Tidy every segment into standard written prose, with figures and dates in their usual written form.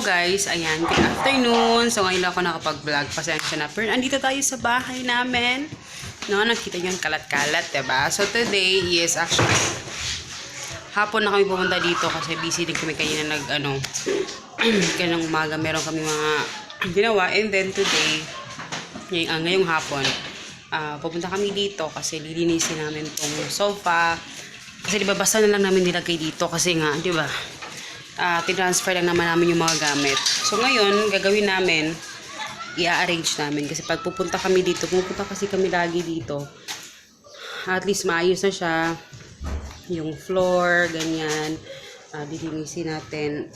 guys, ayan, good afternoon. So ngayon lang ako nakapag-vlog, pasensya na. Pero andito tayo sa bahay namin. No, nakita nyo yung kalat-kalat, diba? So today is actually hapon na kami pumunta dito kasi busy din kami kanina ganang umaga meron kami mga ginawa. And then today, ngayong hapon, pupunta kami dito kasi lilinisin namin tong sofa. Kasi diba basta na lang namin nilagay dito kasi nga, diba? Tinransfer lang naman namin yung mga gamit. So ngayon, gagawin namin, i-arrange namin. Kasi pag pupunta kami dito, pupunta kasi kami lagi dito, at least maayos na siya. Yung floor, ganyan. Lilinisin natin.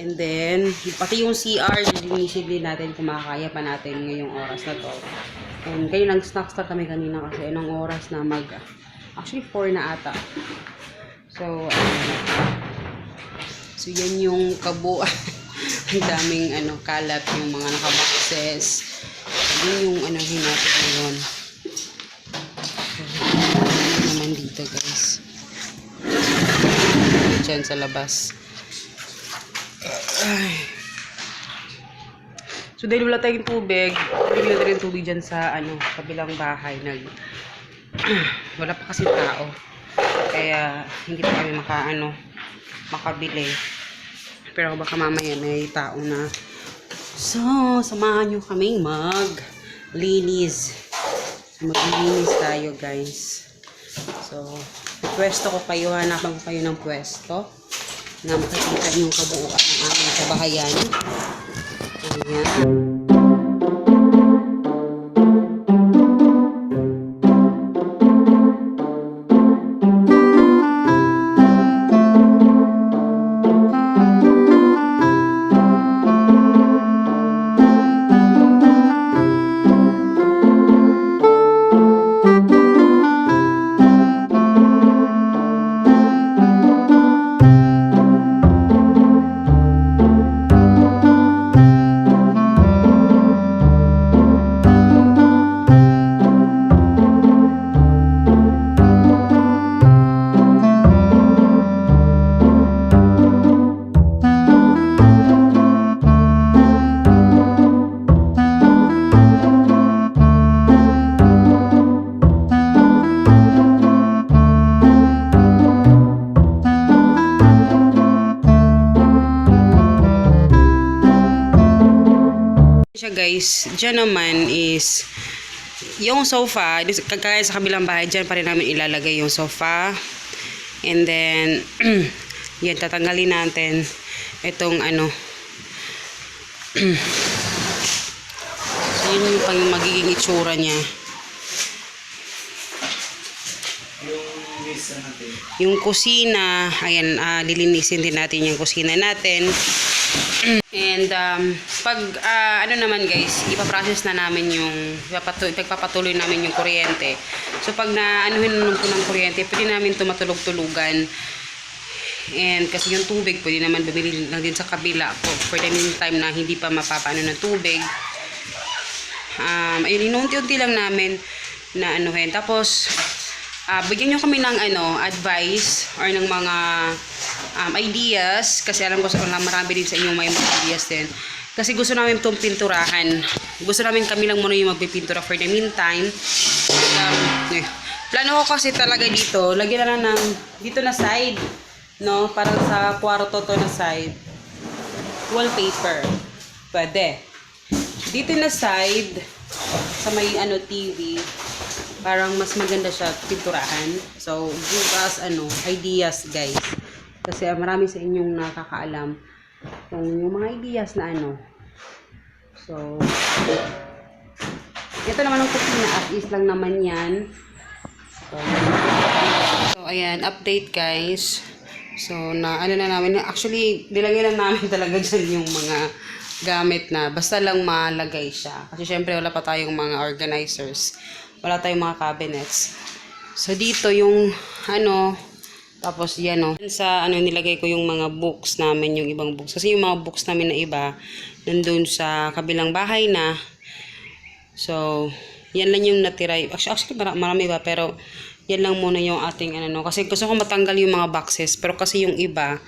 And then, pati yung CR, lilinisin din natin kung makakaya pa natin ngayong oras na to. And kayo nag-snack kami kanina kasi anong oras na actually 4 na ata. So yan yung kabuuan. Ang daming kalat, yung mga nakaboxes. Yun yung natin ngayon. Naman dito guys. Diyan sa labas. So dahil wala tayong tubig, bigla na rin tubig dyan sa kabilang bahay. Wala pa kasi tao. Kaya hindi pa kami makabili. Pero baka mamaya may tao na. So, samahan nyo kaming maglinis. Maglinis tayo guys. So, pwesto ko kayo. Hanapan ko kayo ng pwesto na makikita yung kabuuan ng aming kabahayan. Ayan. Guys, dyan naman is yung sofa, kagaya sa kabilang bahay, dyan pa rin namin ilalagay yung sofa. And then yan, tatanggalin natin itong so yun yung pang magiging itsura niya. Yung kusina, ayan, lilinisin din natin yung kusina natin. And pag naman guys, ipaprocess na namin yung ipagpapatuloy namin yung kuryente. So pag naanuhin naman po ng kuryente, pwede namin ito matulog-tulugan. And kasi yung tubig, pwede naman bumili lang din sa kabila for the meantime na hindi pa mapapaano ng tubig. Ayun, inunti-unti lang namin na anuhin. Tapos bigyan nyo kami ng advice or ng mga ideas, kasi alam ko marami din sa inyong may mga ideas din. Kasi gusto namin itong pinturahan. Gusto namin kami lang muna yung magpipintura for the meantime. Plano ko kasi talaga dito, lagyan na lang ng dito na side, no? Parang sa kwarto to na side. Wallpaper. Pwede. Dito na side, sa may TV, parang mas maganda siya pinturahan. So, give us ideas guys. Kasi marami sa inyong nakakaalam kung yung mga ideas na So, ito naman ang kusina, as is lang naman yan. So ayan, update guys. So, na namin, actually, nilagay lang namin talaga dyan yung mga gamit na, basta lang malagay siya. Kasi syempre wala pa tayong mga organizers. Wala tayong mga cabinets. So, dito yung tapos yan sa nilagay ko yung mga books namin, yung ibang books. Kasi yung mga books namin na iba, nandun sa kabilang bahay na. So, yan lang yung natira. Actually marami ba, pero yan lang muna yung ating kasi gusto ko matanggal yung mga boxes, pero kasi yung iba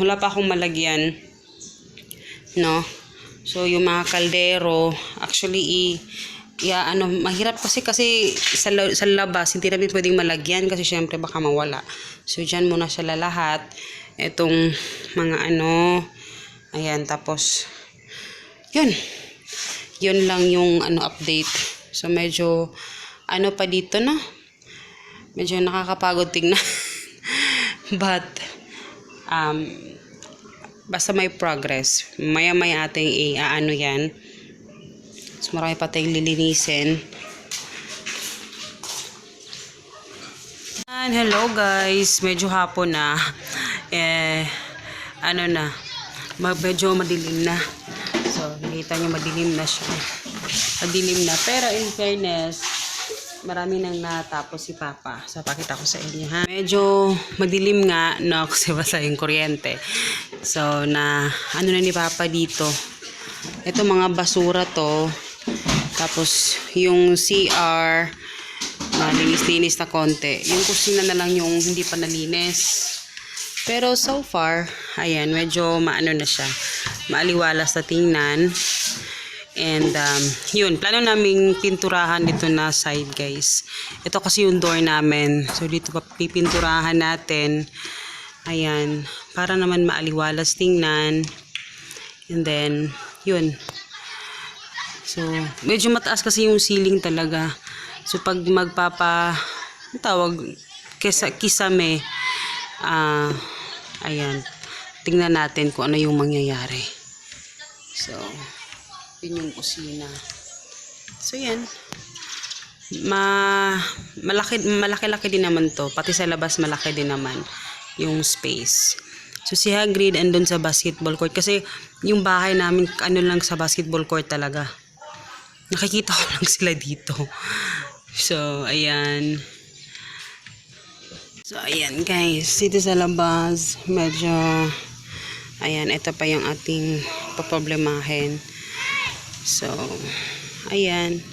wala pa akong malagyan. No? So, yung mga kaldero, actually, mahirap kasi sa labas, hindi namin pwedeng malagyan kasi syempre baka mawala. So, dyan muna siya lahat. Itong mga ayan, tapos, yun. Yun lang yung update. So, medyo, pa dito, no? Medyo nakakapagod tingnan. But, basta may progress. Maya-maya ating yan. So, marami pa tayong lilinisin. And hello guys. Medyo hapon na. Medyo madilim na. So, nakita nyo madilim na siya. Madilim na. Pero in fairness, marami nang natapos si Papa. So, pakita ko sa inyo, ha? Medyo madilim nga, no? Kasi basta yung kuryente. So, na ni Papa dito. Ito mga basura to. Tapos, yung CR, linis-linis na konti. Yung kusina na lang yung hindi pa nalinis. Pero so far, ayan, medyo na siya. Maaliwalas na tingnan. And, yun, plano naming pinturahan dito na side, guys. Ito kasi yung door namin. So, dito pipinturahan natin. Ayan, para naman maaliwalas tingnan. And then, yun. So, medyo mataas kasi yung ceiling talaga. So, pag kisame, ayan, tingnan natin kung ano yung mangyayari. So, yun yung kusina. So, yan. Malaki-laki din naman to. Pati sa labas, malaki din naman yung space. So, si Hagrid andun sa basketball court. Kasi, yung bahay namin, lang sa basketball court talaga. Nakikita ko lang sila dito. So, ayan. So, ayan guys. Dito sa labas, medyo, ayan, ito pa yung ating paproblemahin. So, ayan.